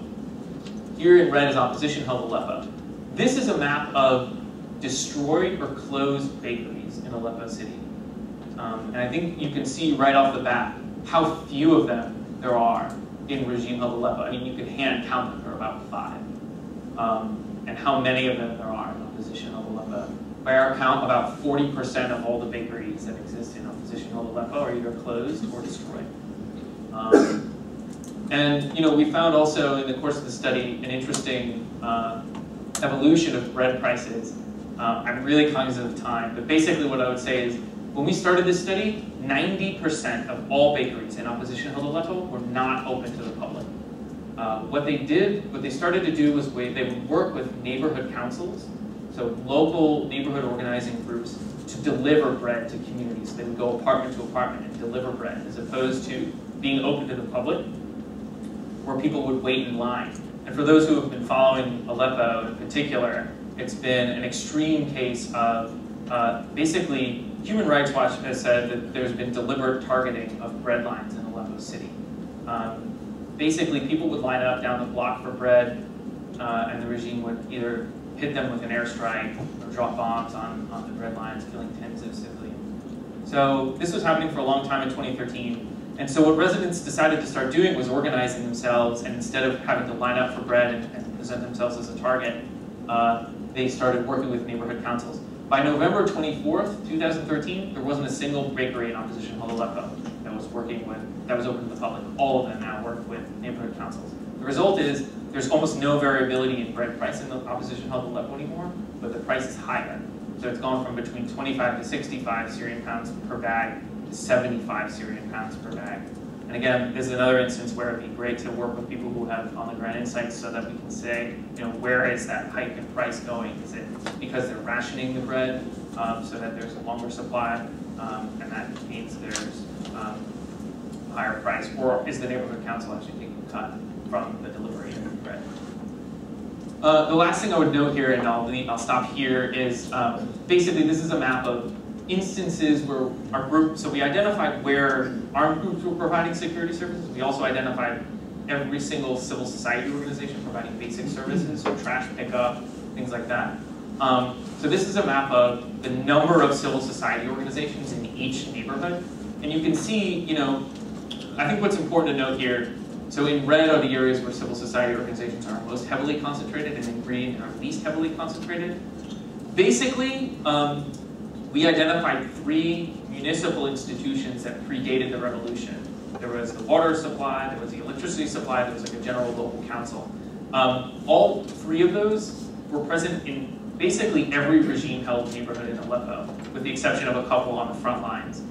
Here in red is opposition-held Aleppo. This is a map of destroyed or closed bakeries in Aleppo city. And I think you can see right off the bat how few of them there are in regime-held Aleppo. I mean, you could hand count them, there are about 5. And how many of them there are in opposition-held Aleppo. By our count, about 40% of all the bakeries that exist in opposition-held Aleppo are either closed or destroyed. And we found also in the course of the study an interesting evolution of bread prices. I'm really cognizant of time, but basically what I would say is when we started this study, 90% of all bakeries in opposition-held Aleppo were not open to the public. What they started to do was they would work with neighborhood councils, so local neighborhood organizing groups, to deliver bread to communities. They would go apartment to apartment and deliver bread, as opposed to being open to the public, where people would wait in line. And for those who have been following Aleppo in particular, it's been an extreme case of basically, Human Rights Watch has said that there's been deliberate targeting of bread lines in Aleppo city. Basically, people would line up down the block for bread, and the regime would either hit them with an airstrike or drop bombs on the bread lines, killing tens of civilians. So this was happening for a long time in 2013. And so what residents decided to start doing was organizing themselves, and instead of having to line up for bread and present themselves as a target, they started working with neighborhood councils. By November 24th, 2013, there wasn't a single bakery in opposition-held Aleppo that was open to the public. All of them now work with neighborhood councils. The result is there's almost no variability in bread price in the opposition-held Aleppo anymore, but the price is higher. So it's gone from between 25 to 65 Syrian pounds per bag to 75 Syrian pounds per bag. And again, this is another instance where it'd be great to work with people who have on-the-ground insights so that we can say, where is that hike in price going? Is it because they're rationing the bread so that there's a longer supply, and that means there's a higher price, or is the neighborhood council actually taking a cut from the delivery of the bread? The last thing I would note here, and I'll stop here, is basically this is a map of instances where our group, so we identified where armed groups were providing security services. We also identified every single civil society organization providing basic services, so trash pickup, things like that. So this is a map of the number of civil society organizations in each neighborhood. And you can see, I think what's important to note here, so in red are the areas where civil society organizations are most heavily concentrated, and in green are least heavily concentrated. Basically, we identified 3 municipal institutions that predated the revolution. There was the water supply, there was the electricity supply, there was like a general local council. All 3 of those were present in basically every regime-held neighborhood in Aleppo, with the exception of a couple on the front lines.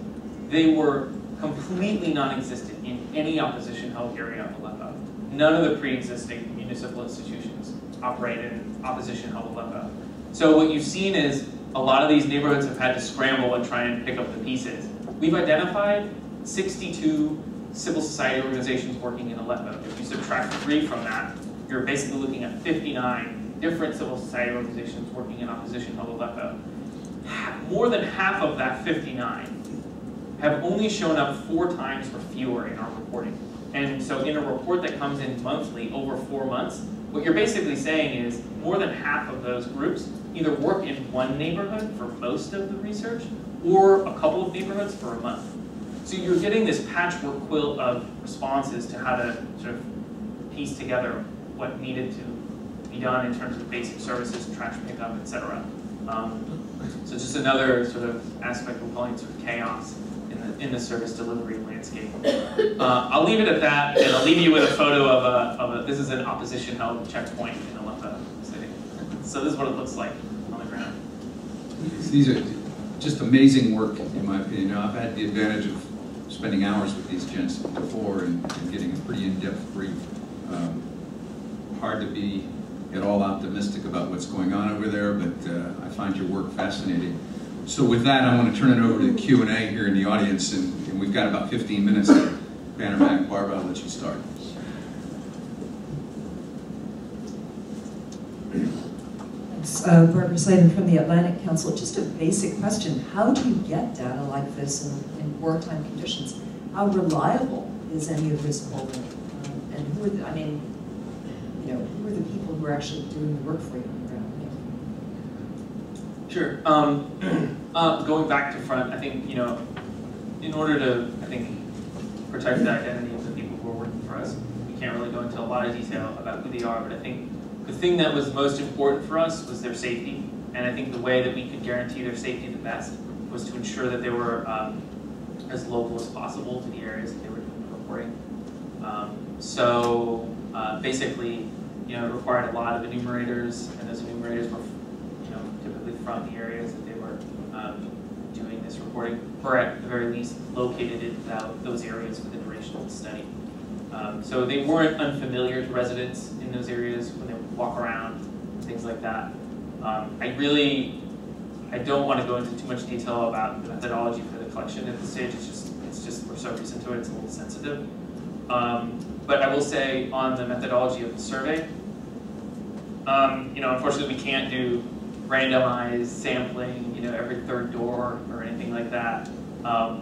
They were completely non-existent in any opposition-held area of Aleppo. None of the pre-existing municipal institutions operated in opposition-held Aleppo. So what you've seen is a lot of these neighborhoods have had to scramble and try and pick up the pieces. We've identified 62 civil society organizations working in Aleppo. If you subtract 3 from that, you're basically looking at 59 different civil society organizations working in opposition-held Aleppo. More than half of that 59 have only shown up 4 times or fewer in our reporting. And so in a report that comes in monthly over 4 months, what you're basically saying is more than half of those groups either work in one neighborhood for most of the research or a couple of neighborhoods for a month. So you're getting this patchwork quilt of responses to how to sort of piece together what needed to be done in terms of basic services, trash pickup, etc. So just another sort of aspect we're calling sort of chaos in the service delivery landscape. I'll leave it at that, and I'll leave you with a photo of this is an opposition-held checkpoint in Aleppo City. So this is what it looks like on the ground. These are just amazing work, in my opinion. I've had the advantage of spending hours with these gents before and getting a pretty in-depth brief. Hard to be at all optimistic about what's going on over there, but I find your work fascinating. So with that, I want to turn it over to the Q&A here in the audience, and we've got about 15 minutes to banner back. Barbara, I'll let you start. Thanks, Barbara Slayton from the Atlantic Council. Just a basic question. How do you get data like this in wartime conditions? How reliable is any of this polling? And who are the, I mean, you know, who are the people who are actually doing the work for you on the ground? Sure. Going back to front, I think, you know, in order to, I think, protect the identity of the people who are working for us, we can't really go into a lot of detail about who they are, but I think the thing that was most important for us was their safety, and I think the way that we could guarantee their safety the best was to ensure that they were as local as possible to the areas that they were doing the reporting. Basically, you know, it required a lot of enumerators, and those enumerators were, you know, typically from the areas that they were doing this reporting, or at the very least located in those areas for the duration of the study. So they weren't unfamiliar to residents in those areas when they would walk around, things like that. I don't want to go into too much detail about the methodology for the collection at this stage. It's just we're so recent to it, it's a little sensitive. But I will say on the methodology of the survey, you know, unfortunately we can't do randomized sampling, you know, every third door or anything like that,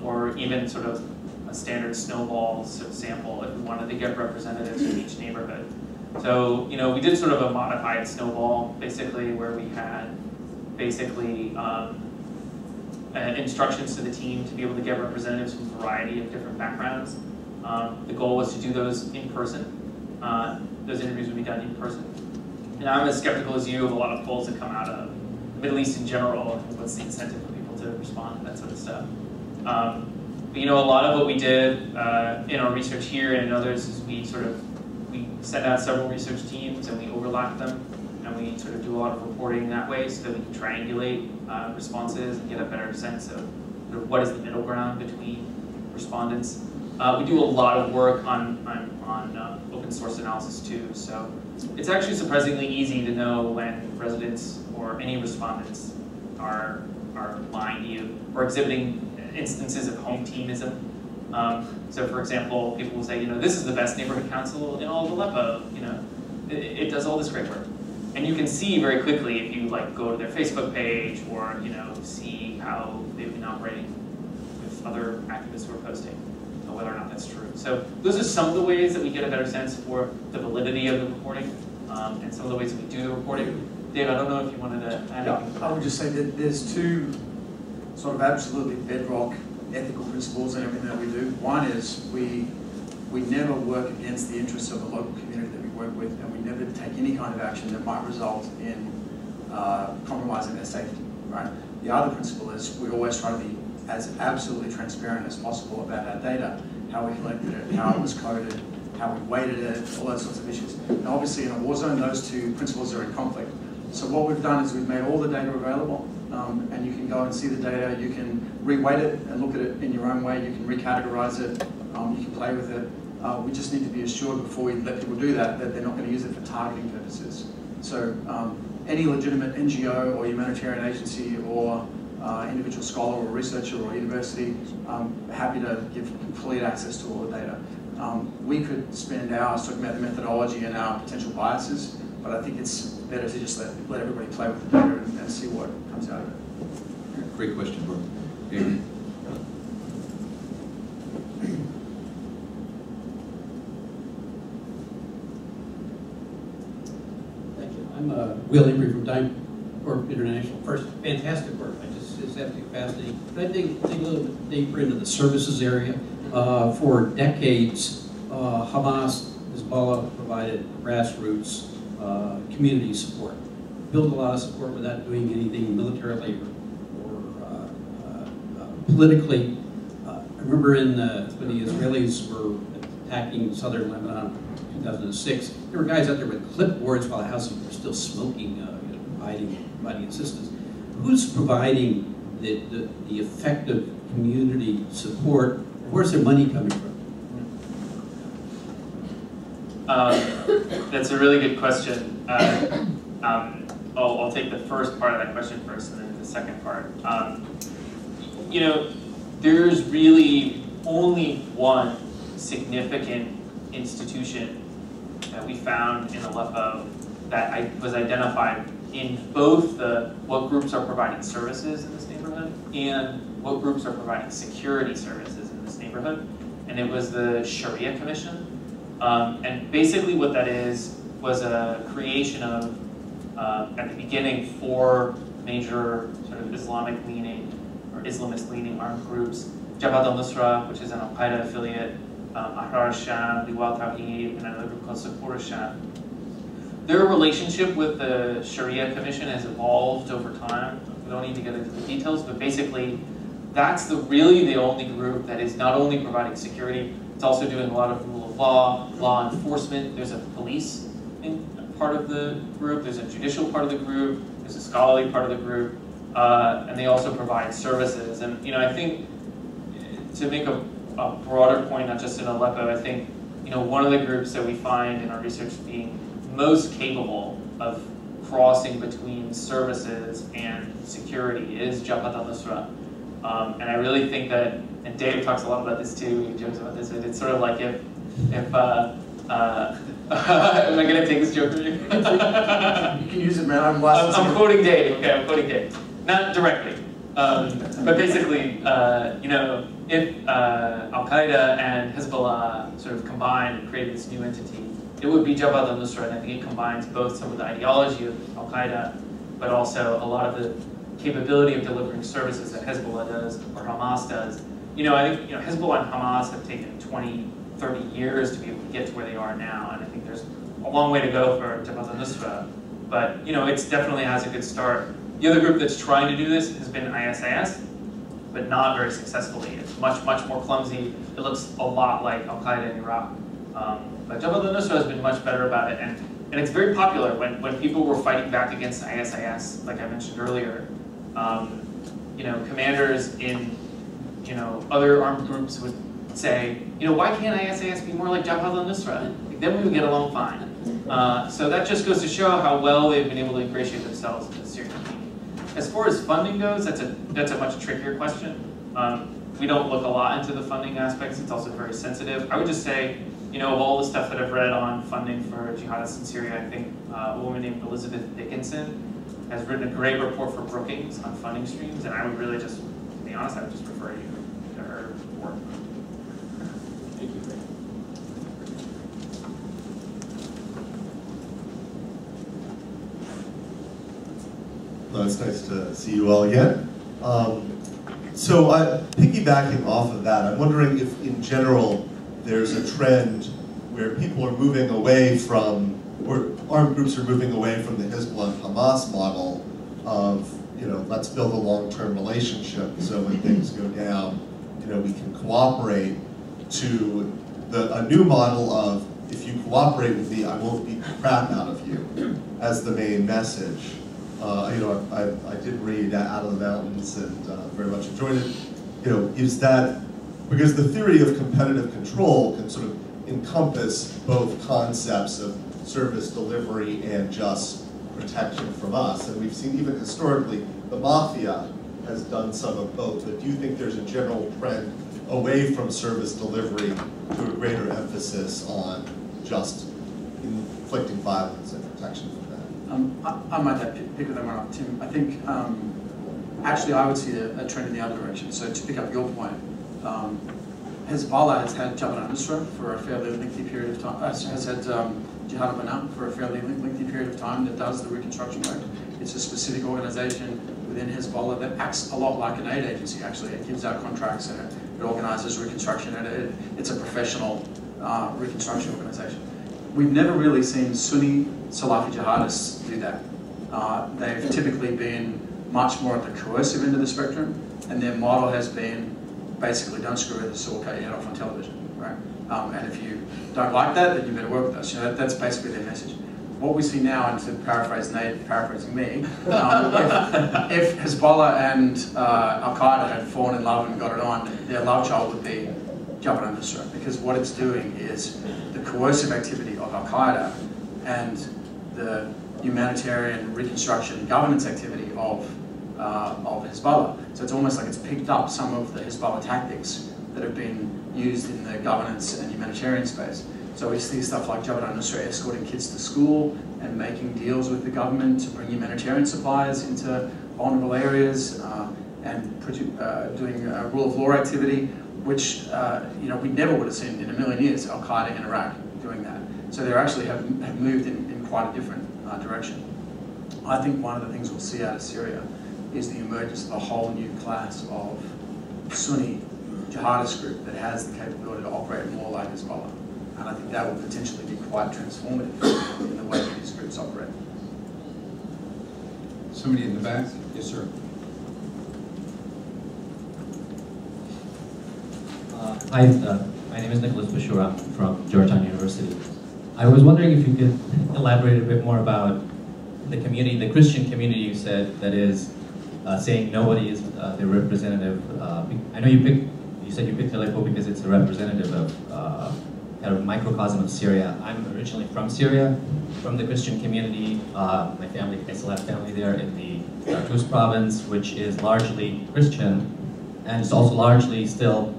or even sort of a standard snowball sort of sample if we wanted to get representatives from each neighborhood. So, you know, we did sort of a modified snowball, basically, where we had basically instructions to the team to be able to get representatives from a variety of different backgrounds. The goal was to do those in person. Those interviews would be done in person. And I'm as skeptical as you of a lot of polls that come out of the Middle East in general, and what's the incentive for people to respond to that sort of stuff. But, you know, a lot of what we did in our research here and in others is we send out several research teams and we overlap them, and we sort of do a lot of reporting that way so that we can triangulate responses and get a better sense of sort of what is the middle ground between respondents. We do a lot of work on open source analysis too, so it's actually surprisingly easy to know when residents or any respondents are lying to you or exhibiting instances of home teamism. So for example, people will say, you know, this is the best neighborhood council in all of Aleppo, you know, it does all this great work. And you can see very quickly if you like go to their Facebook page or, you know, see how they've been operating with other activists who are posting, whether or not that's true. So those are some of the ways that we get a better sense for the validity of the reporting, and some of the ways that we do the reporting. Dave, I don't know if you wanted to add anything. I would just say that there's two sort of absolutely bedrock ethical principles in everything that we do. One is we never work against the interests of the local community that we work with, and we never take any kind of action that might result in compromising their safety, right? The other principle is we always try to be as absolutely transparent as possible about our data, how we collected it, how it was coded, how we weighted it, all those sorts of issues. Now obviously in a war zone, those two principles are in conflict. So what we've done is we've made all the data available, and you can go and see the data, you can re-weight it and look at it in your own way, you can recategorize it, you can play with it. We just need to be assured before we let people do that they're not going to use it for targeting purposes. So any legitimate NGO or humanitarian agency or individual scholar or researcher or university, happy to give complete access to all the data. We could spend hours talking about the methodology and our potential biases, but I think it's better to just let everybody play with the data and see what comes out of it. Great question, Brooke. Adrian. Thank you. I'm Will Embry from Time Corp International. First, fantastic work. It's absolutely fascinating. But I dig a little bit deeper into the services area. For decades, Hamas, Hezbollah provided grassroots community support. Built a lot of support without doing anything militarily or politically. I remember when the Israelis were attacking southern Lebanon in 2006, there were guys out there with clipboards while the houses were still smoking, providing assistance. Who's providing the effective community support? Where's their money coming from? That's a really good question. I'll take the first part of that question first and then the second part. You know, there's really only one significant institution that we found in Aleppo that was identified in both what groups are providing services in this neighborhood and what groups are providing security services in this neighborhood. And it was the Sharia Commission. And basically what that was a creation of, at the beginning, 4 major sort of Islamic-leaning or Islamist-leaning armed groups. Jabhat al-Nusra, which is an al-Qaeda affiliate, Ahrar al-Sham, Liwa al-Tawheed, and another group called Support al-Sham. Their relationship with the Sharia Commission has evolved over time. We don't need to get into the details, but basically, that's really the only group that is not only providing security, it's also doing a lot of rule of law enforcement. There's a police part of the group, there's a judicial part of the group, there's a scholarly part of the group, and they also provide services. And I think to make a broader point, not just in Aleppo, I think one of the groups that we find in our research being most capable of crossing between services and security is Jabhat al-Nusra. And I really think that, and Dave talks a lot about this too, he jokes about this, but it's sort of like if am I going to take this joke from you? You can use it, man. I'm quoting Dave, okay, I'm quoting Dave. Not directly, but basically, if Al-Qaeda and Hezbollah sort of combined and created this new entity, it would be Jabhat al-Nusra, and I think it combines both some of the ideology of Al-Qaeda, but also a lot of the capability of delivering services that Hezbollah does or Hamas does. I think Hezbollah and Hamas have taken 20, 30 years to be able to get to where they are now, and I think there's a long way to go for Jabhat al-Nusra, but it definitely has a good start. The other group that's trying to do this has been ISIS, but not very successfully. It's much, much more clumsy. It looks a lot like Al-Qaeda in Iraq. But Jabhat al-Nusra has been much better about it, and it's very popular. When people were fighting back against ISIS, like I mentioned earlier, commanders in other armed groups would say, why can't ISIS be more like Jabhat al-Nusra? Then we would get along fine. So that just goes to show how well they've been able to ingratiate themselves into the Syrian community. As far as funding goes, that's a much trickier question. We don't look a lot into the funding aspects. It's also very sensitive. I would just say, of all the stuff that I've read on funding for jihadists in Syria, I think a woman named Elizabeth Dickinson has written a great report for Brookings on funding streams, and I would really just, to be honest, I would just refer you to her work. Thank you. Well, it's nice to see you all again. So piggybacking off of that, I'm wondering if in general there's a trend where people are moving away from, or armed groups are moving away from the Hezbollah and Hamas model of, let's build a long-term relationship so when things go down, we can cooperate, to a new model of, if you cooperate with me, I won't beat the crap out of you, as the main message. I did read Out of the Mountains and very much enjoyed it. Is that, because the theory of competitive control can sort of encompass both concepts of service delivery and just protection from us. And we've seen even historically, the mafia has done some of both. But do you think there's a general trend away from service delivery to a greater emphasis on just inflicting violence and protection from that? I might have to pick that one up, Tim. I think, actually I would see a trend in the other direction. So to pick up your point, Hezbollah has had Jabhat al-Nusra for a fairly lengthy period of time, has had Jihad al-Banat for a fairly lengthy period of time that does the Reconstruction work. It's a specific organization within Hezbollah that acts a lot like an aid agency, actually. It gives out contracts and it organizes Reconstruction, and it's a professional Reconstruction organization. We've never really seen Sunni Salafi jihadists do that. They've typically been much more at the coercive end of the spectrum, and their model has been basically don't screw with us or we'll cut your head off on television, right? And if you don't like that, then you better work with us. That's basically their message. What we see now, and to paraphrase Nate, paraphrasing me, if Hezbollah and Al-Qaeda had fallen in love and got it on, their love child would be Jabhat al-Nusra, because what it's doing is the coercive activity of Al-Qaeda and the humanitarian reconstruction governance activity of Hezbollah. So it's almost like it's picked up some of the Hezbollah tactics that have been used in the governance and humanitarian space. So we see stuff like Jabhat al-Nusra escorting kids to school and making deals with the government to bring humanitarian supplies into vulnerable areas, and doing rule of law activity, which we never would have seen in a million years, Al-Qaeda in Iraq doing that. So they actually have moved in quite a different direction. I think one of the things we'll see out of Syria is the emergence of a whole new class of Sunni jihadist group that has the capability to operate more like Hezbollah. And I think that will potentially be quite transformative in the way that these groups operate. Somebody in the back? Yes, sir. Hi, my name is Nicholas Bashir. I'm from Georgetown University. I was wondering if you could elaborate a bit more about the community, the Christian community you said that is saying nobody is the representative. I know you said you picked Aleppo because it's a representative of kind of microcosm of Syria. I'm originally from Syria, from the Christian community. My family, I still have family there in the Tartus province, which is largely Christian, and it's also largely still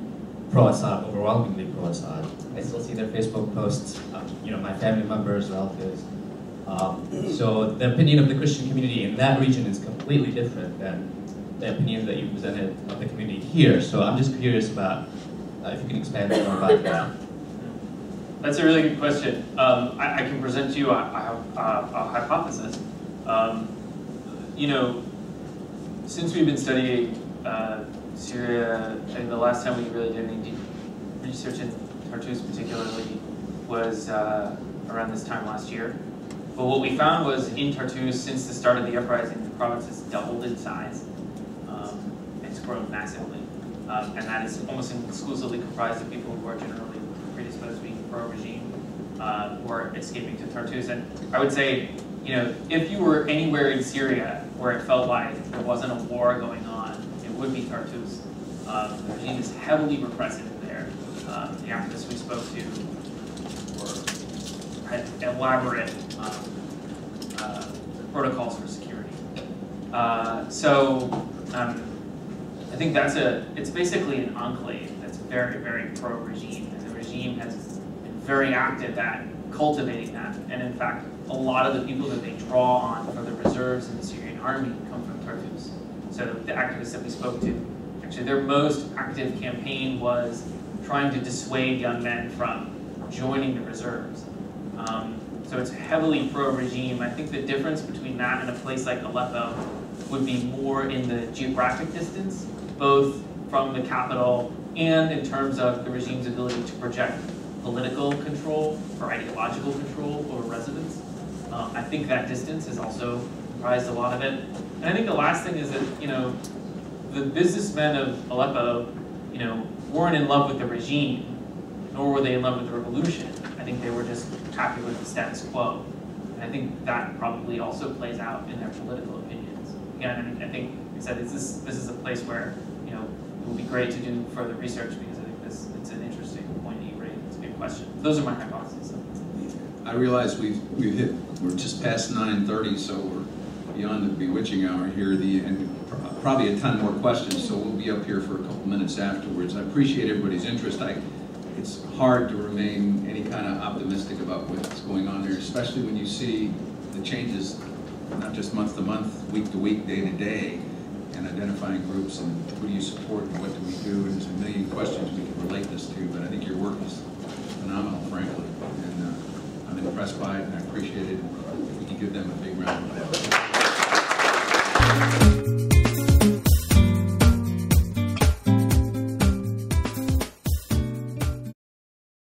pro-Assad, overwhelmingly pro-Assad. I still see their Facebook posts, my family members, relatives. So the opinion of the Christian community in that region is completely different than the opinion that you presented of the community here. So I'm just curious about if you can expand more about that. That's a really good question. I can present to you a hypothesis. Since we've been studying Syria, and the last time we really did any deep research in Tartus particularly was around this time last year. But what we found was in Tartus, since the start of the uprising, the province has doubled in size. It's grown massively. And that is almost exclusively comprised of people who are generally predisposed to being pro-regime, who are escaping to Tartus. And I would say, if you were anywhere in Syria where it felt like there wasn't a war going on, it would be Tartus. The regime is heavily repressive there. The activists we spoke to had elaborate protocols for security. I think it's basically an enclave that's very, very pro-regime, and the regime has been very active at cultivating that. And in fact, a lot of the people that they draw on for the reserves in the Syrian army come from Tartus. So the activists that we spoke to, actually their most active campaign was trying to dissuade young men from joining the reserves. So it's heavily pro-regime. I think the difference between that and a place like Aleppo would be more in the geographic distance, both from the capital and in terms of the regime's ability to project political control or ideological control over residents. I think that distance has also comprised a lot of it. And I think the last thing is that, the businessmen of Aleppo, weren't in love with the regime, nor were they in love with the revolution. I think they were just happy with the status quo. And I think that probably also plays out in their political opinions. Again, I think, like I said, this is a place where, it would be great to do further research because I think it's an interesting point that you raised. It's a good question. Those are my hypotheses. I realize we're just past 9:30, so we're beyond the bewitching hour here, and probably a ton more questions, so we'll be up here for a couple minutes afterwards. I appreciate everybody's interest. It's hard to remain any kind of optimistic about what's going on there, especially when you see the changes, not just month to month, week to week, day to day, and identifying groups and who do you support and what do we do, and there's a million questions we can relate this to, but I think your work is phenomenal, frankly, and I'm impressed by it and I appreciate it. If we can give them a big round of applause.